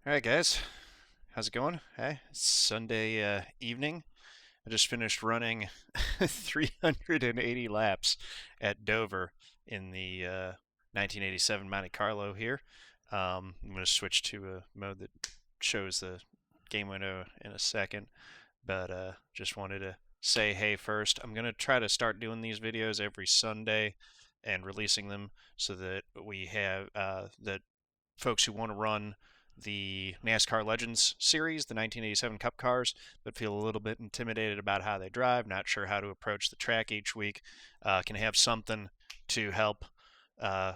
All right, guys. How's it going? Hey, it's Sunday evening. I just finished running 380 laps at Dover in the 1987 Monte Carlo here. I'm going to switch to a mode that shows the game window in a second, but just wanted to say hey first. I'm going to try to start doing these videos every Sunday and releasing them so that we have that folks who want to run the NASCAR Legends series, the 1987 Cup cars, but feel a little bit intimidated about how they drive, not sure how to approach the track each week, can have something to help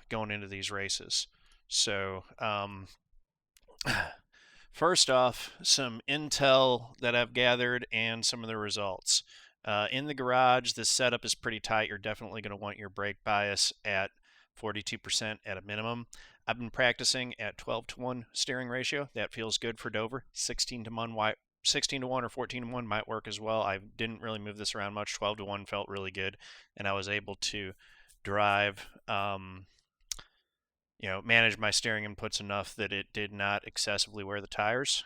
going into these races. So, first off, some intel that I've gathered and some of the results. In the garage, this setup is pretty tight. You're definitely going to want your brake bias at 42% at a minimum. I've been practicing at 12-to-1 steering ratio. That feels good for Dover. 16 to 1 or 14 to 1 might work as well. I didn't really move this around much. 12 to 1 felt really good, and I was able to drive manage my steering inputs enough that it did not excessively wear the tires.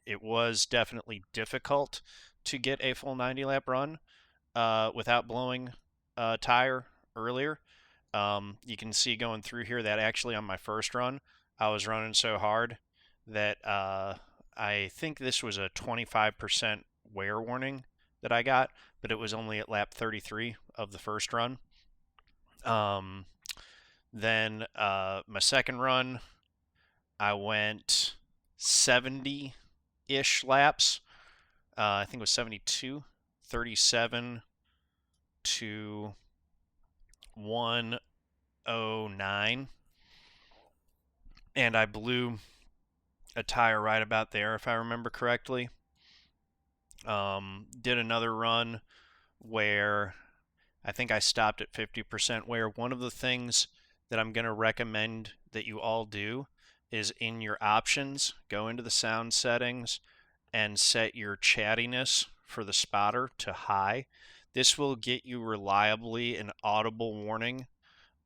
It was definitely difficult to get a full 90 lap run without blowing a tire earlier. You can see going through here that actually on my first run, I was running so hard that I think this was a 25% wear warning that I got, but it was only at lap 33 of the first run. Then my second run, I went 70-ish laps. I think it was 72, 37 to 109. And I blew a tire right about there, if I remember correctly. Did another run where I think I stopped at 50% wear. One of the things that I'm going to recommend that you all do is in your options, go into the sound settings and set your chattiness for the spotter to high. This will get you reliably an audible warning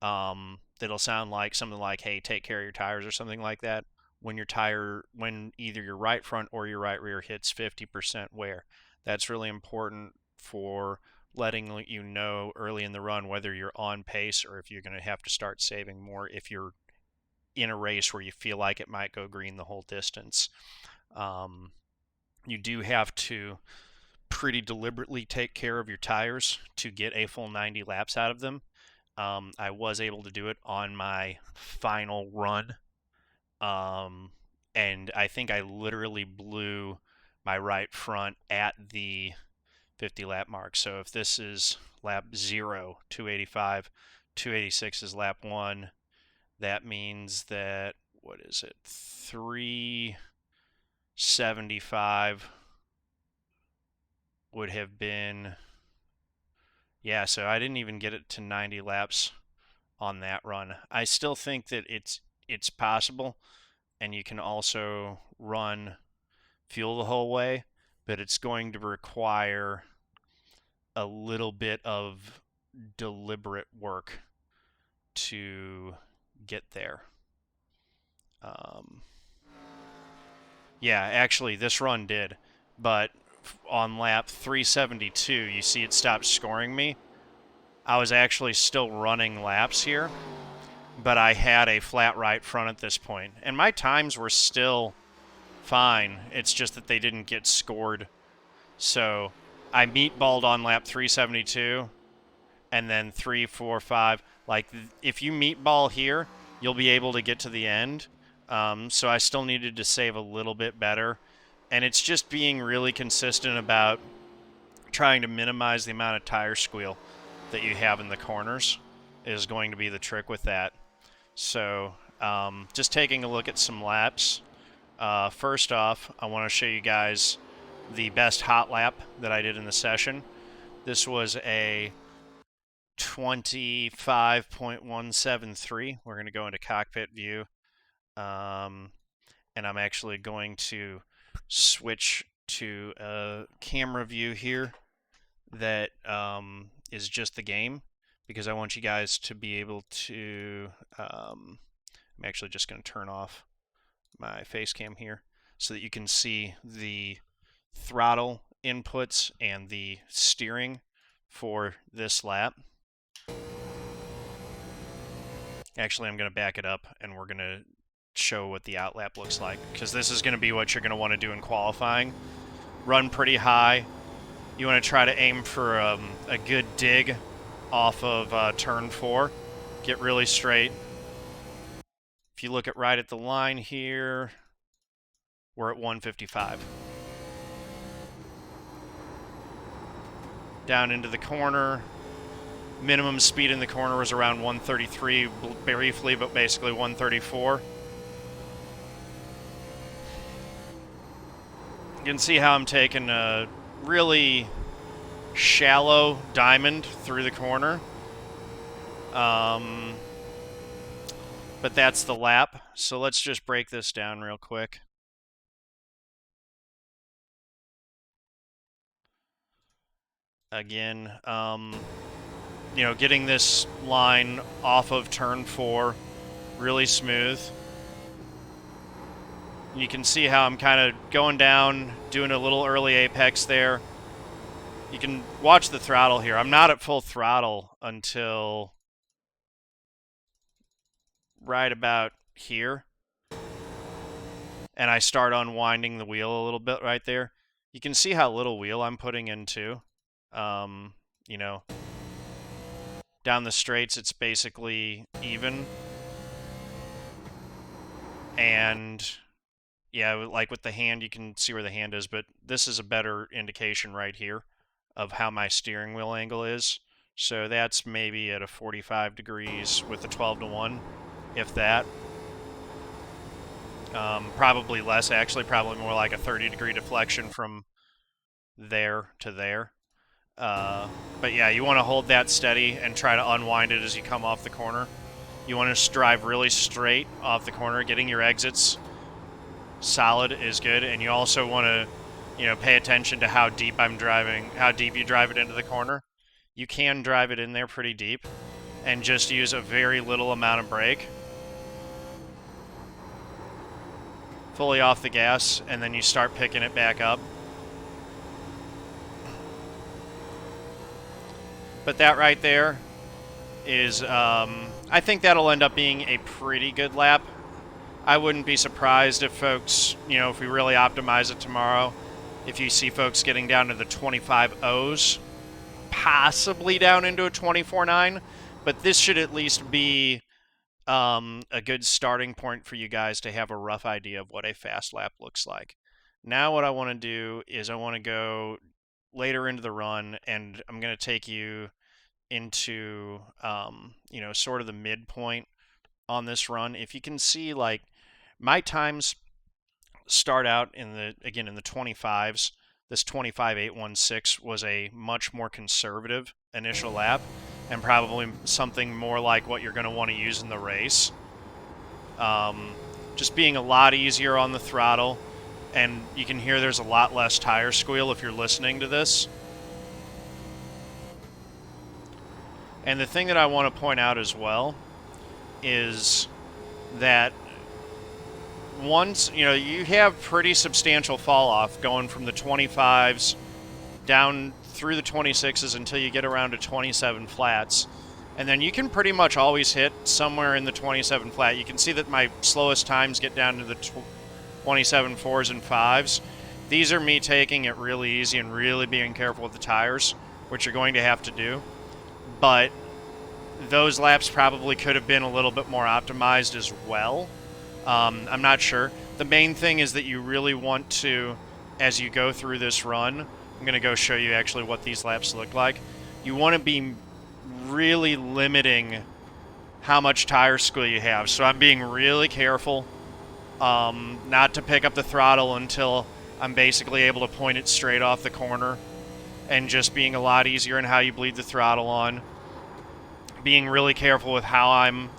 that'll sound like something like, hey, take care of your tires or something like that when either your right front or your right rear hits 50% wear. That's really important for letting you know early in the run whether you're on pace or if you're going to have to start saving more if you're in a race where you feel like it might go green the whole distance. You do have to pretty deliberately take care of your tires to get a full 90 laps out of them. I was able to do it on my final run, and I think I literally blew my right front at the 50 lap mark. So if this is lap 0, 285, 286 is lap 1, that means that, what is it, 375 would have been, yeah, so I didn't even get it to 90 laps on that run. I still think that it's possible, and you can also run fuel the whole way, but it's going to require a little bit of deliberate work to get there. Yeah, actually, this run did, but on lap 372, you see it stopped scoring me. I was actually still running laps here, but I had a flat right front at this point, and my times were still fine. It's just that they didn't get scored. So I meatballed on lap 372, and then 3, 4, 5. Like, if you meatball here, you'll be able to get to the end. So I still needed to save a little bit better. And it's just being really consistent about trying to minimize the amount of tire squeal that you have in the corners is going to be the trick with that. So just taking a look at some laps. First off, I want to show you guys the best hot lap that I did in the session. This was a 25.173. We're going to go into cockpit view. And I'm actually going to switch to a camera view here that is just the game, because I want you guys to be able to, I'm actually just going to turn off my face cam here so that you can see the throttle inputs and the steering for this lap. Actually, I'm going to back it up and we're going to show what the out lap looks like, because this is going to be what you're going to want to do in qualifying. Run pretty high. You want to try to aim for a good dig off of turn 4. Get really straight. If you look at right at the line here, we're at 155. Down into the corner. Minimum speed in the corner was around 133 briefly, but basically 134. You can see how I'm taking a really shallow diamond through the corner. But that's the lap. So let's just break this down real quick. Again, you know, getting this line off of turn 4 really smooth. You can see how I'm kind of going down, doing a little early apex there. You can watch the throttle here. I'm not at full throttle until right about here. And I start unwinding the wheel a little bit right there. You can see how little wheel I'm putting in too. You know, down the straights, it's basically even. And yeah, like with the hand, you can see where the hand is, but this is a better indication right here of how my steering wheel angle is. So that's maybe at a 45 degrees with a 12-to-1, if that. Probably less, actually, probably more like a 30-degree deflection from there to there. But yeah, you want to hold that steady and try to unwind it as you come off the corner. You want to drive really straight off the corner. Getting your exits solid is good, and you also want to, you know, pay attention to how deep I'm driving, how deep you drive it into the corner. You can drive it in there pretty deep and just use a very little amount of brake. Fully off the gas, and then you start picking it back up. But that right there is, I think that'll end up being a pretty good lap. I wouldn't be surprised if folks, you know, if we really optimize it tomorrow, if you see folks getting down to the 25.0s, possibly down into a 24.9, but this should at least be a good starting point for you guys to have a rough idea of what a fast lap looks like. Now what I want to do is I want to go later into the run, and I'm going to take you into, you know, sort of the midpoint on this run. If you can see, like, my times start out in the, again, in the 25s. This 25.816 was a much more conservative initial lap, and probably something more like what you're going to want to use in the race. Just being a lot easier on the throttle, and you can hear there's a lot less tire squeal if you're listening to this. And the thing that I want to point out as well is that once, you know, you have pretty substantial fall off going from the 25s down through the 26s until you get around to 27 flats. And then you can pretty much always hit somewhere in the 27 flat. You can see that my slowest times get down to the 27 4s and 5s. These are me taking it really easy and really being careful with the tires, which you're going to have to do. But those laps probably could have been a little bit more optimized as well. I'm not sure. The main thing is that you really want to, as you go through this run, I'm going to go show you actually what these laps look like. You want to be really limiting how much tire squeal you have. So I'm being really careful not to pick up the throttle until I'm basically able to point it straight off the corner, and just being a lot easier in how you bleed the throttle on. Being really careful with how I'm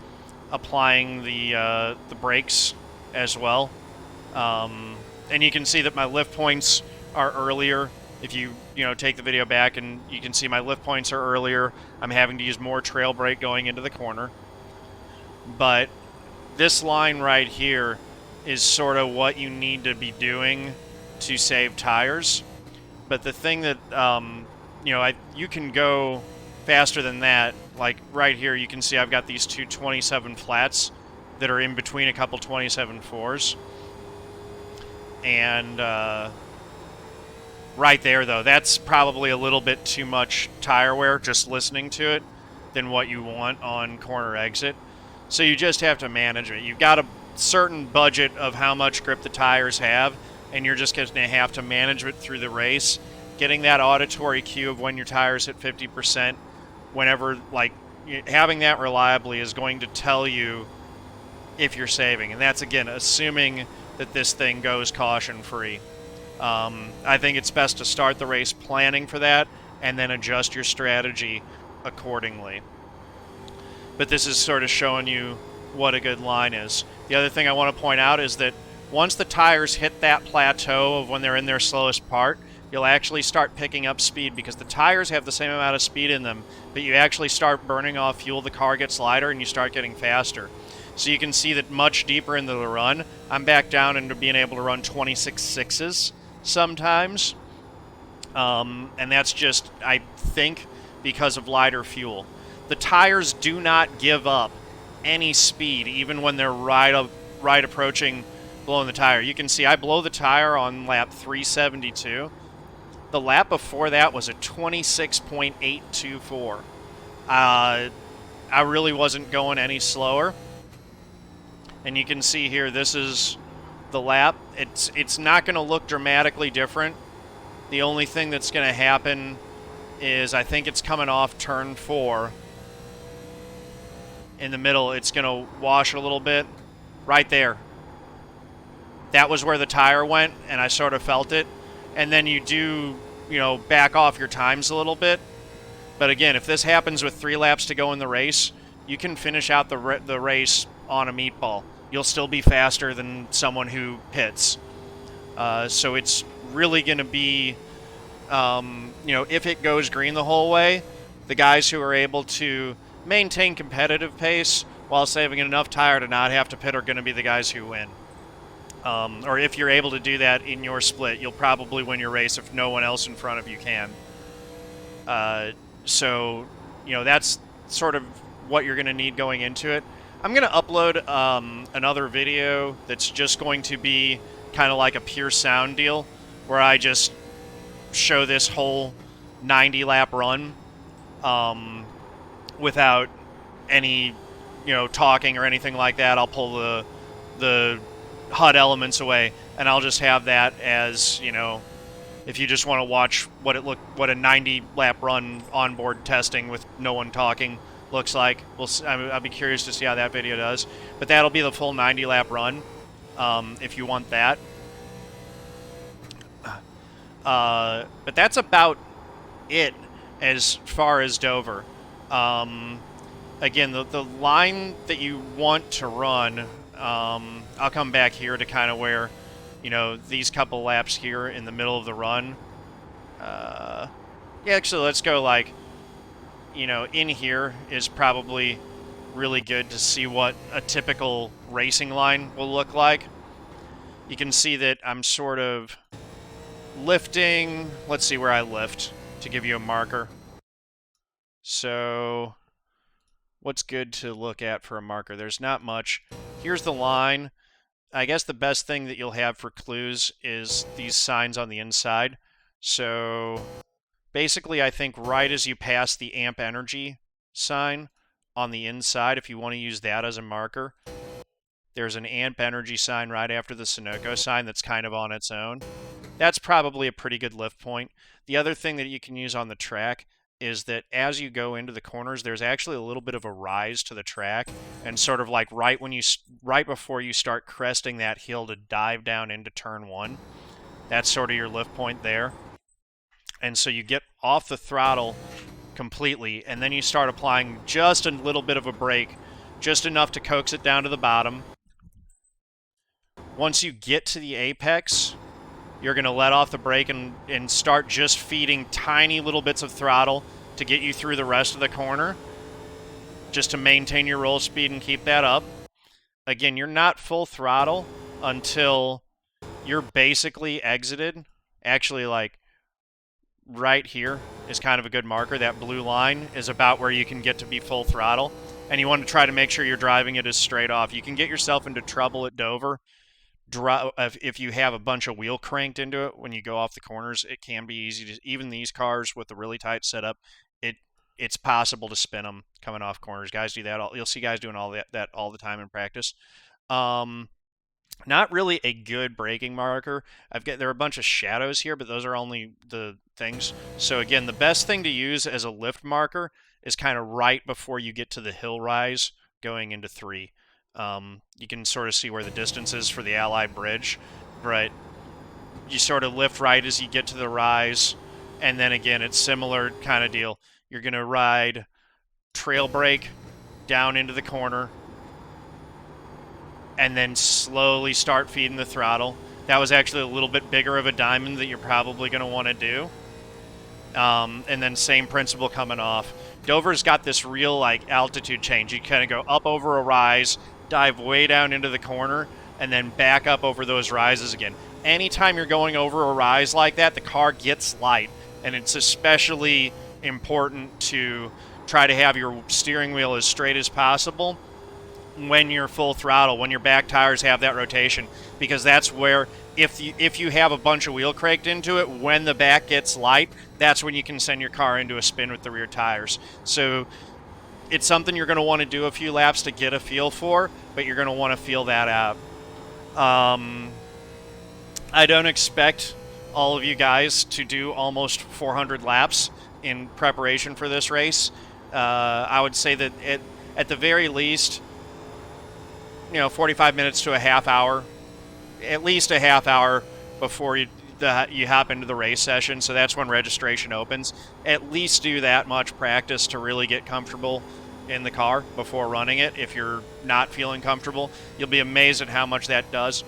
applying the brakes as well. And you can see that my lift points are earlier. If you take the video back, and you can see my lift points are earlier. I'm having to use more trail brake going into the corner. But this line right here is sort of what you need to be doing to save tires. But the thing that, you can go faster than that. Like right here, you can see I've got these two 27 flats that are in between a couple 27 fours. And right there, though, that's probably a little bit too much tire wear, just listening to it, than what you want on corner exit. So you just have to manage it. You've got a certain budget of how much grip the tires have, and you're just going to have to manage it through the race. Getting that auditory cue of when your tires hit 50%, whenever, like, having that reliably is going to tell you if you're saving. And that's, again, assuming that this thing goes caution-free. I think it's best to start the race planning for that and then adjust your strategy accordingly. But this is sort of showing you what a good line is. The other thing I want to point out is that once the tires hit that plateau of when they're in their slowest part, you'll actually start picking up speed because the tires have the same amount of speed in them, but you actually start burning off fuel, the car gets lighter, and you start getting faster. So you can see that much deeper into the run, I'm back down into being able to run 26.6s sometimes. And that's just, I think, because of lighter fuel. The tires do not give up any speed, even when they're right approaching blowing the tire. You can see I blow the tire on lap 372. The lap before that was a 26.824. I really wasn't going any slower. And you can see here, this is the lap. It's not going to look dramatically different. The only thing that's going to happen is I think it's coming off turn 4. In the middle, it's going to wash a little bit. Right there. That was where the tire went, and I sort of felt it. And then you do, back off your times a little bit. But again, if this happens with 3 laps to go in the race, you can finish out the race on a meatball. You'll still be faster than someone who pits. So it's really going to be, if it goes green the whole way, the guys who are able to maintain competitive pace while saving enough tire to not have to pit are going to be the guys who win. Or if you're able to do that in your split, you'll probably win your race if no one else in front of you can. So, that's sort of what you're going to need going into it. I'm going to upload another video that's just going to be kind of like a pure sound deal, where I just show this whole 90-lap run without any, talking or anything like that. I'll pull the HUD elements away, and I'll just have that as, if you just want to watch what a 90-lap run onboard testing with no one talking looks like. I'll be curious to see how that video does. But that'll be the full 90-lap run, if you want that. But that's about it as far as Dover. Again, the line that you want to run, I'll come back here to kind of where, these couple laps here in the middle of the run. Yeah, actually, let's go like, in here is probably really good to see what a typical racing line will look like. You can see that I'm sort of lifting. Let's see where I lift to give you a marker. So what's good to look at for a marker? There's not much. Here's the line. I guess the best thing that you'll have for clues is these signs on the inside. So basically, I think right as you pass the amp energy sign on the inside, if you want to use that as a marker, there's an amp energy sign right after the Sunoco sign that's kind of on its own. That's probably a pretty good lift point. The other thing that you can use on the track is that as you go into the corners, there's actually a little bit of a rise to the track, and sort of like right before you start cresting that hill to dive down into turn 1, that's sort of your lift point there. And so you get off the throttle completely, and then you start applying just a little bit of a brake, just enough to coax it down to the bottom. Once you get to the apex, you're going to let off the brake and start just feeding tiny little bits of throttle to get you through the rest of the corner, just to maintain your roll speed and keep that up. again, you're not full throttle until you're basically exited. Actually, like right here is kind of a good marker. That blue line is about where you can get to be full throttle. And you want to try to make sure you're driving it as straight off. You can get yourself into trouble at Dover if you have a bunch of wheel cranked into it when you go off the corners. It can be easy to, even these cars with the really tight setup, it it's possible to spin them coming off corners. Guys do that. You'll see guys doing all that all the time in practice. Um, Not really a good braking marker. There are a bunch of shadows here, but those are only the things. So again, the best thing to use as a lift marker is kind of right before you get to the hill rise going into 3. You can sort of see where the distance is for the Allied Bridge, but you sort of lift right as you get to the rise, and then again, it's similar kind of deal. You're going to ride trail brake down into the corner, and then slowly start feeding the throttle. That was actually a little bit bigger of a diamond that you're probably going to want to do. And then same principle coming off. Dover's got this real like altitude change. You kind of go up over a rise, dive way down into the corner, and then back up over those rises again. Anytime you're going over a rise like that, the car gets light, and it's especially important to try to have your steering wheel as straight as possible when you're full throttle, when your back tires have that rotation, because that's where if you have a bunch of wheel cranked into it, when the back gets light, that's when you can send your car into a spin with the rear tires. So it's something you're going to want to do a few laps to get a feel for, but you're going to want to feel that out. I don't expect all of you guys to do almost 400 laps in preparation for this race. I would say that at the very least, 45 minutes to a half hour, at least a half hour before you hop into the race session. So that's when registration opens. At least do that much practice to really get comfortable in the car before running it. If you're not feeling comfortable, you'll be amazed at how much that does.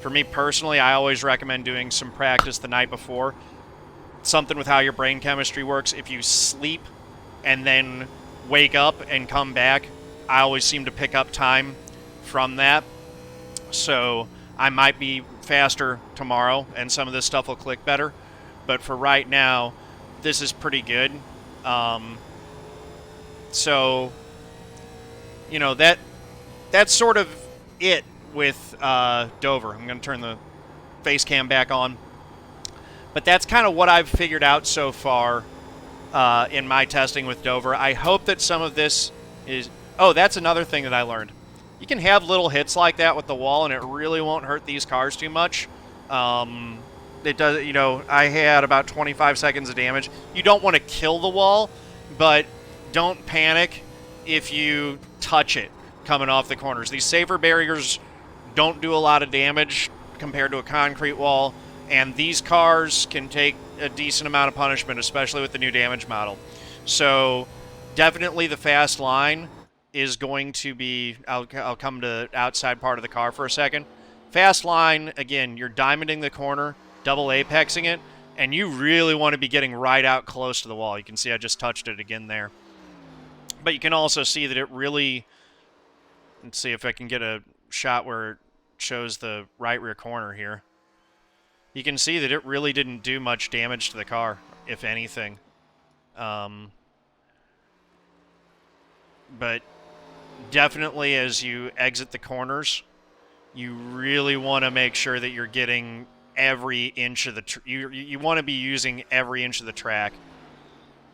For me personally, I always recommend doing some practice the night before. Something with how your brain chemistry works. If you sleep and then wake up and come back, I always seem to pick up time from that. So I might be faster tomorrow and some of this stuff will click better, but for right now this is pretty good. So that's sort of it with Dover. I'm going to turn the face cam back on, but that's kind of what I've figured out so far in my testing with Dover. I hope that some of this is... Oh, that's another thing that I learned. You can have little hits like that with the wall, and it really won't hurt these cars too much. It does, I had about 25 seconds of damage. You don't want to kill the wall, but don't panic if you touch it coming off the corners. These safer barriers don't do a lot of damage compared to a concrete wall, and these cars can take a decent amount of punishment, especially with the new damage model. So definitely the fast line is going to be... I'll come to the outside part of the car for a second. Fast line, again, you're diamonding the corner, double apexing it, and you really want to be getting right out close to the wall. You can see I just touched it again there. But you can also see that it really... Let's see if I can get a shot where it shows the right rear corner here. You can see that it really didn't do much damage to the car, if anything. But definitely as you exit the corners, you really want to make sure that you're getting every inch of the... you want to be using every inch of the track.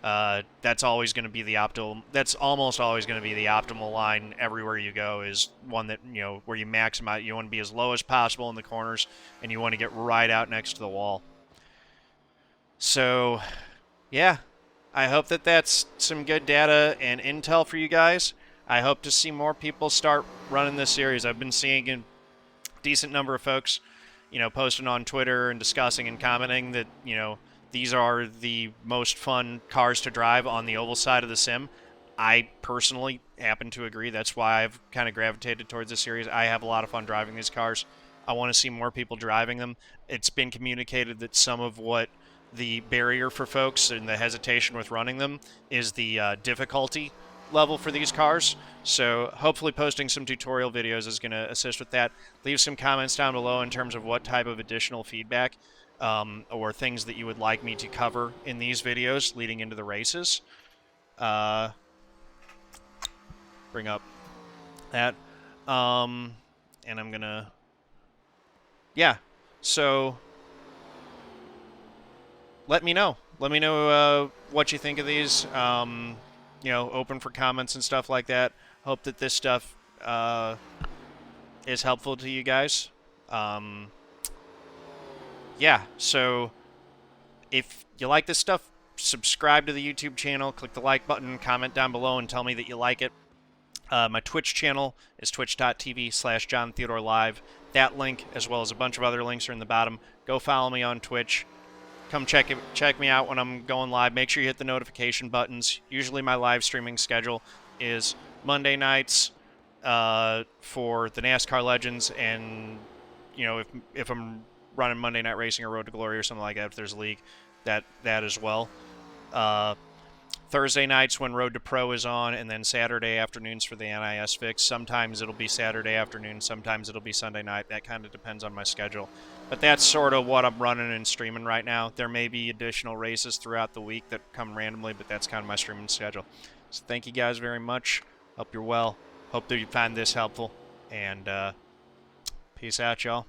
That's always going to be the optimal... That's almost always going to be the optimal line everywhere you go, is one that, where you maximize... You want to be as low as possible in the corners, and you want to get right out next to the wall. So, yeah. I hope that that's some good data and intel for you guys. I hope to see more people start running this series. I've been seeing a decent number of folks, posting on Twitter and discussing and commenting that, these are the most fun cars to drive on the oval side of the sim. I personally happen to agree. That's why I've kind of gravitated towards this series. I have a lot of fun driving these cars. I want to see more people driving them. It's been communicated that some of what the barrier for folks and the hesitation with running them is the difficulty level for these cars. So hopefully posting some tutorial videos is going to assist with that. Leave some comments down below in terms of what type of additional feedback or things that you would like me to cover in these videos leading into the races. Bring up that. And I'm going to... Yeah, so let me know. Let me know what you think of these. You know, open for comments and stuff like that. Hope that this stuff is helpful to you guys. Yeah, so if you like this stuff, subscribe to the YouTube channel, click the like button, comment down below, and tell me that you like it. My Twitch channel is twitch.tv/JohnTheodoreLive. That link, as well as a bunch of other links, are in the bottom. Go follow me on Twitch. Come check me out when I'm going live. Make sure you hit the notification buttons. Usually my live streaming schedule is Monday nights for the NASCAR Legends, and you know, if I'm running Monday Night Racing or Road to Glory or something like that, if there's a league, that as well. Thursday nights when Road to Pro is on, and then Saturday afternoons for the NIS Fix. Sometimes it'll be Saturday afternoon, sometimes it'll be Sunday night. That kind of depends on my schedule. But that's sort of what I'm running and streaming right now. There may be additional races throughout the week that come randomly, but that's kind of my streaming schedule. So thank you guys very much. Hope you're well. Hope that you find this helpful. And peace out, y'all.